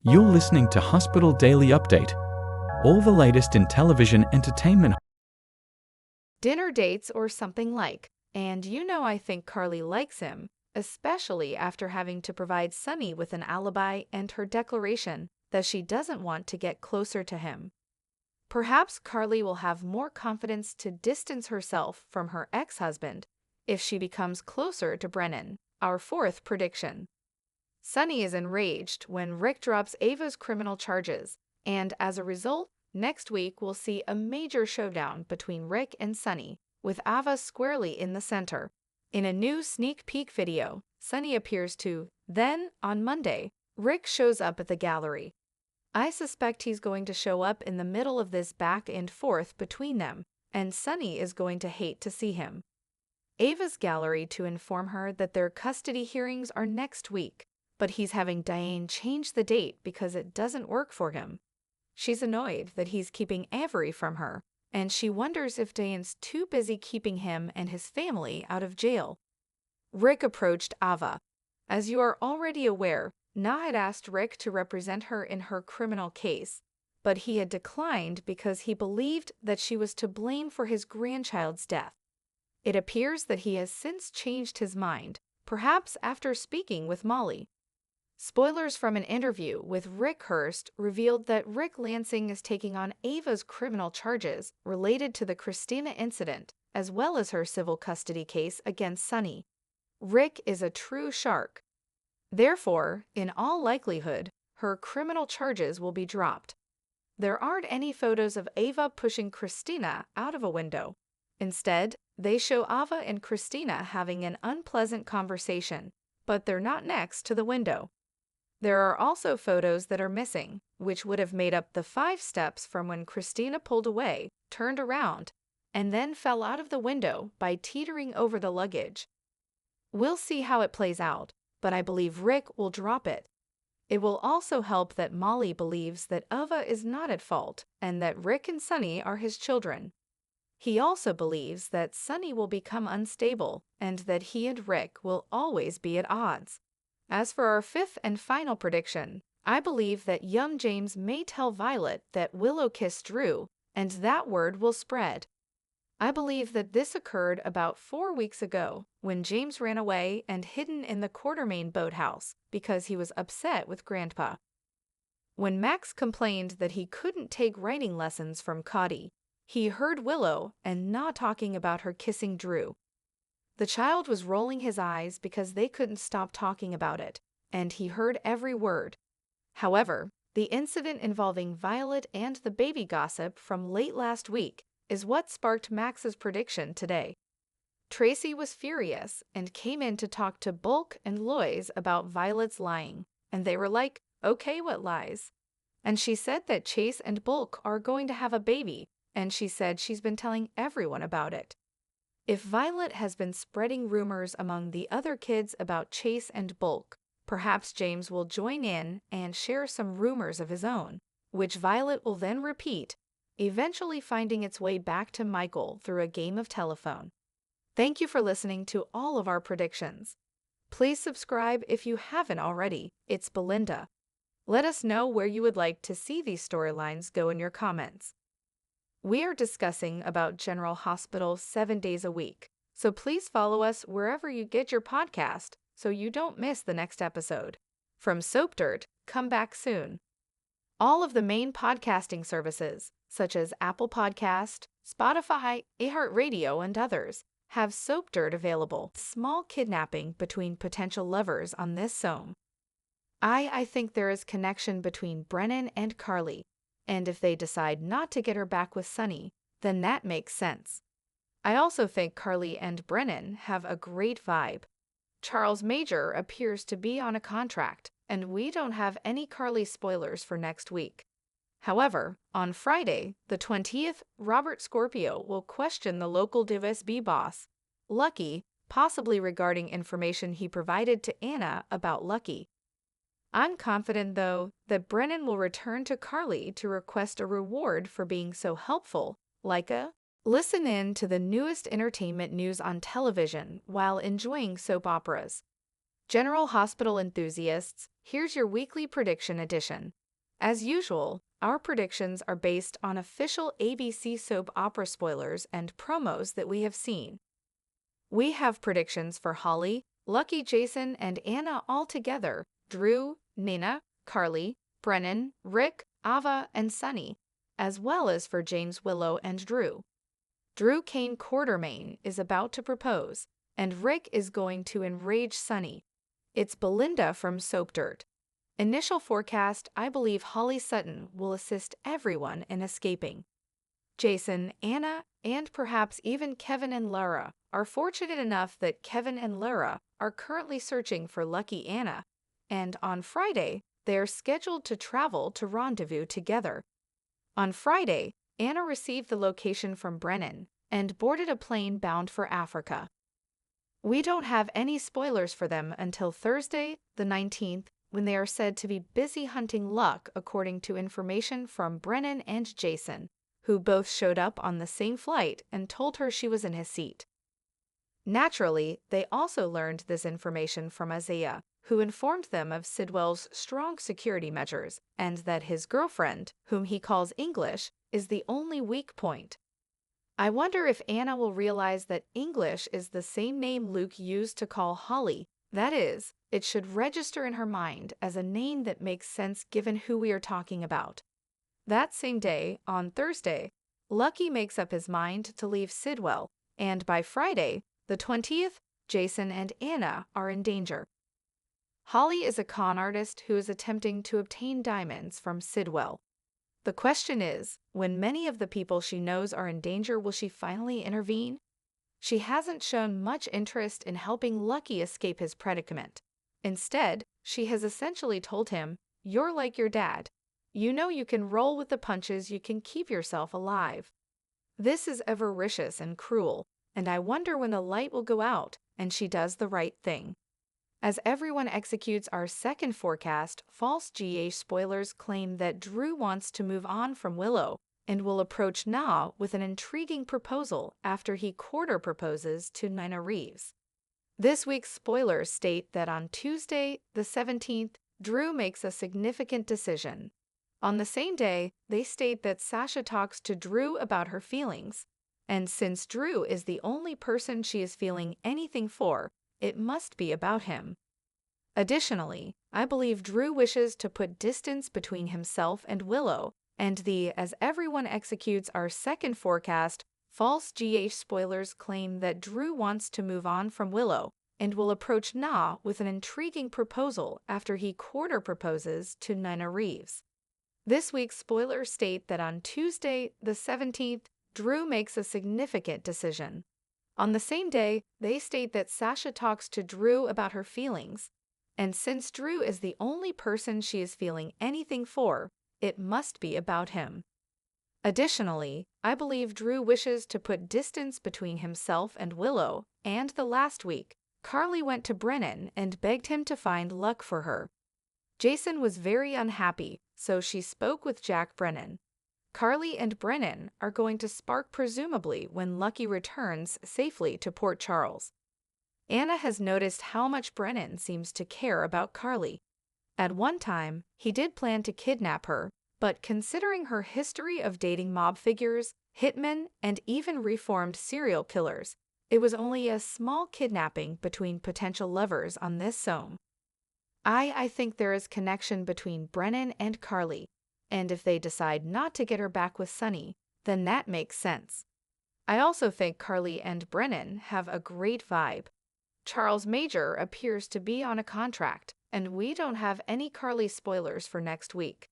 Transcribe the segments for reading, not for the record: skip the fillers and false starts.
You're listening to Hospital Daily Update. All the latest in television entertainment. Dinner dates or something like. And I think Carly likes him, especially after having to provide Sonny with an alibi and her declaration that she doesn't want to get closer to him. Perhaps Carly will have more confidence to distance herself from her ex-husband if she becomes closer to Brennan, our fourth prediction. Sonny is enraged when Rick drops Ava's criminal charges, and as a result, next week we'll see a major showdown between Rick and Sonny, with Ava squarely in the center. In a new sneak peek video, Sonny appears to. Then, on Monday, Rick shows up at the gallery. I suspect he's going to show up in the middle of this back and forth between them, and Sonny is going to hate to see him. Ava's gallery to inform her that their custody hearings are next week, but he's having Diane change the date because it doesn't work for him. She's annoyed that he's keeping Avery from her, and she wonders if Diane's too busy keeping him and his family out of jail. Rick approached Ava. As you are already aware, Na had asked Rick to represent her in her criminal case, but he had declined because he believed that she was to blame for his grandchild's death. It appears that he has since changed his mind, perhaps after speaking with Molly. Spoilers from an interview with Rick Hurst revealed that Rick Lansing is taking on Ava's criminal charges related to the Christina incident, as well as her civil custody case against Sonny. Rick is a true shark. Therefore, in all likelihood, her criminal charges will be dropped. There aren't any photos of Ava pushing Christina out of a window. Instead, they show Ava and Christina having an unpleasant conversation, but they're not next to the window. There are also photos that are missing, which would have made up the 5 steps from when Christina pulled away, turned around, and then fell out of the window by teetering over the luggage. We'll see how it plays out, but I believe Rick will drop it. It will also help that Molly believes that Ava is not at fault and that Rick and Sonny are his children. He also believes that Sonny will become unstable and that he and Rick will always be at odds. As for our 5th and final prediction, I believe that young James may tell Violet that Willow kissed Drew, and that word will spread. I believe that this occurred about 4 weeks ago, when James ran away and hidden in the Quartermain boathouse because he was upset with Grandpa. When Max complained that he couldn't take writing lessons from Cotty, he heard Willow and not talking about her kissing Drew. The child was rolling his eyes because they couldn't stop talking about it, and he heard every word. However, the incident involving Violet and the baby gossip from late last week is what sparked Max's prediction today. Tracy was furious and came in to talk to Bulk and Lois about Violet's lying, and they were like, "Okay, what lies?" And she said that Chase and Bulk are going to have a baby, and she said she's been telling everyone about it. If Violet has been spreading rumors among the other kids about Chase and Bulk, perhaps James will join in and share some rumors of his own, which Violet will then repeat, eventually finding its way back to Michael through a game of telephone. Thank you for listening to all of our predictions. Please subscribe if you haven't already. It's Belinda. Let us know where you would like to see these storylines go in your comments. We are discussing about General Hospital 7 days a week, so please follow us wherever you get your podcast so you don't miss the next episode. From Soap Dirt, come back soon. All of the main podcasting services, such as Apple Podcast, Spotify, iHeartRadio, and others, have Soap Dirt available. Small kidnapping between potential lovers on this soap. I think there is connection between Brennan and Carly. And if they decide not to get her back with Sonny, then that makes sense. I also think Carly and Brennan have a great vibe. Charles Major appears to be on a contract, and we don't have any Carly spoilers for next week. However, on Friday, the 20th, Robert Scorpio will question the local DivSB boss, Lucky, possibly regarding information he provided to Anna about Lucky. I'm confident, though, that Brennan will return to Carly to request a reward for being so helpful, like a listen in to the newest entertainment news on television while enjoying soap operas. General Hospital enthusiasts, here's your weekly prediction edition. As usual, our predictions are based on official ABC soap opera spoilers and promos that we have seen. We have predictions for Holly, Lucky, Jason, and Anna all together, Drew, Nina, Carly, Brennan, Rick, Ava, and Sonny, as well as for James, Willow, and Drew. Drew Kane Quartermain is about to propose, and Rick is going to enrage Sonny. It's Belinda from Soap Dirt. Initial forecast, I believe Holly Sutton will assist everyone in escaping. Jason, Anna, and perhaps even Kevin and Lara are fortunate enough that Kevin and Lara are currently searching for Lucky Anna, and on Friday, they are scheduled to travel to rendezvous together. On Friday, Anna received the location from Brennan and boarded a plane bound for Africa. We don't have any spoilers for them until Thursday, the 19th, when they are said to be busy hunting Luck according to information from Brennan and Jason, who both showed up on the same flight and told her she was in his seat. Naturally, they also learned this information from Isaiah, who informed them of Sidwell's strong security measures and that his girlfriend, whom he calls English, is the only weak point. I wonder if Anna will realize that English is the same name Luke used to call Holly. That is, it should register in her mind as a name that makes sense given who we are talking about. That same day, on Thursday, Lucky makes up his mind to leave Sidwell, and by Friday, the 20th, Jason and Anna are in danger. Holly is a con artist who is attempting to obtain diamonds from Sidwell. The question is, when many of the people she knows are in danger, will she finally intervene? She hasn't shown much interest in helping Lucky escape his predicament. Instead, she has essentially told him, "You're like your dad. You know you can roll with the punches, you can keep yourself alive." This is avaricious and cruel, and I wonder when the light will go out and she does the right thing. As everyone executes our second forecast, false GA spoilers claim that Drew wants to move on from Willow and will approach Na with an intriguing proposal after he quarter proposes to Nina Reeves. This week's spoilers state that on Tuesday, the 17th, Drew makes a significant decision. On the same day, they state that Sasha talks to Drew about her feelings, and since Drew is the only person she is feeling anything for, it must be about him. Additionally, I believe Drew wishes to put distance between himself and Willow, and as everyone executes our second forecast, false GH spoilers claim that Drew wants to move on from Willow and will approach Na with an intriguing proposal after he quarter proposes to Nina Reeves. This week's spoilers state that on Tuesday, the 17th, Drew makes a significant decision. On the same day, they state that Sasha talks to Drew about her feelings, and since Drew is the only person she is feeling anything for, it must be about him. Additionally, I believe Drew wishes to put distance between himself and Willow, and the last week, Carly went to Brennan and begged him to find Luck for her. Jason was very unhappy, so she spoke with Jack Brennan. Carly and Brennan are going to spark presumably when Lucky returns safely to Port Charles. Anna has noticed how much Brennan seems to care about Carly. At one time, he did plan to kidnap her, but considering her history of dating mob figures, hitmen, and even reformed serial killers, it was only a small kidnapping between potential lovers on this soap. I think there is connection between Brennan and Carly, and if they decide not to get her back with Sonny, then that makes sense. I also think Carly and Brennan have a great vibe. Charles Major appears to be on a contract, and we don't have any Carly spoilers for next week.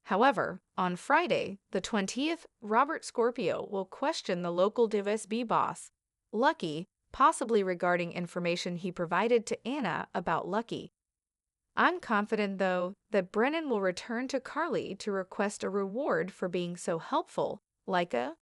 However, on Friday, the 20th, Robert Scorpio will question the local DivSB boss, Lucky, possibly regarding information he provided to Anna about Lucky. I'm confident, though, that Brennan will return to Carly to request a reward for being so helpful, like a